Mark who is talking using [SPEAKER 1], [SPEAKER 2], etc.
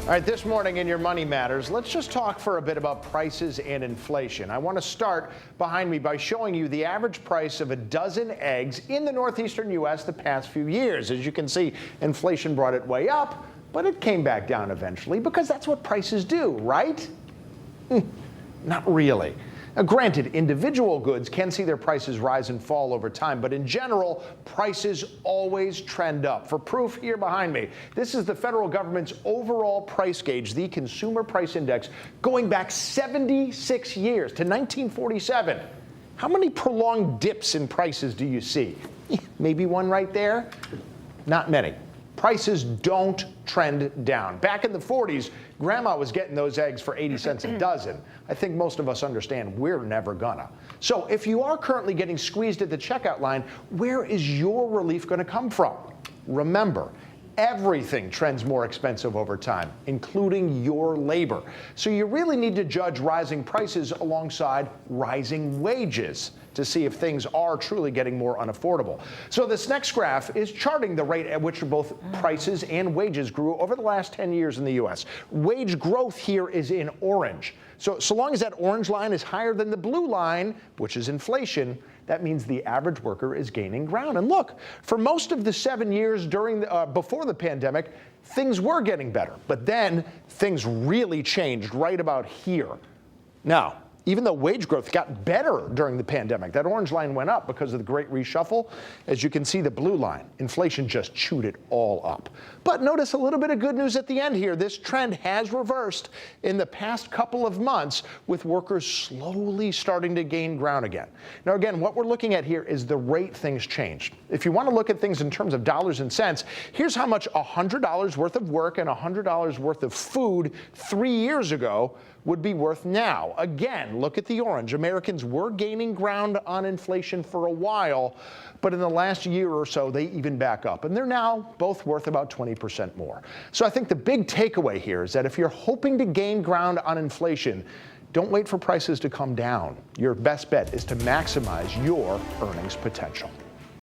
[SPEAKER 1] All right, this morning in Your Money Matters, let's just talk for a bit about prices and inflation. I want to start behind me by showing you the average price of a dozen eggs in the northeastern U.S. the past few years. As you can see, inflation brought it way up, but it came back down eventually because that's what prices do, right? Not really. Now, granted, individual goods can see their prices rise and fall over time, but in general, prices always trend up. For proof, here behind me, this is the federal government's overall price gauge, the Consumer Price Index, going back 76 years to 1947. How many prolonged dips in prices do you see? Maybe one right there? Not many. Prices don't trend down. Back in the 40s, Grandma was getting those eggs for 80 cents a dozen. I think most of us understand we're never gonna. So if you are currently getting squeezed at the checkout line, where is your relief gonna come from? Remember, everything trends more expensive over time, including your labor. So you really need to judge rising prices alongside rising wages to see if things are truly getting more unaffordable. So this next graph is charting the rate at which both prices and wages grew over the last 10 years in the U.S. Wage growth here is in orange. So long as that orange line is higher than the blue line, which is inflation, that means the average worker is gaining ground. And look, for most of the 7 years before the pandemic, things were getting better. But then things really changed right about here. Now, even though wage growth got better during the pandemic, that orange line went up because of the Great Reshuffle. As you can see, the blue line, inflation just chewed it all up. But notice a little bit of good news at the end here. This trend has reversed in the past couple of months, with workers slowly starting to gain ground again. Now, again, what we're looking at here is the rate things changed. If you want to look at things in terms of dollars and cents, here's how much $100 worth of work and $100 worth of food 3 years ago would be worth now. Again, look at the orange. Americans were gaining ground on inflation for a while, but in the last year or so, they even back up. And they're now both worth about 20% more. So I think the big takeaway here is that if you're hoping to gain ground on inflation, don't wait for prices to come down. Your best bet is to maximize your earnings potential.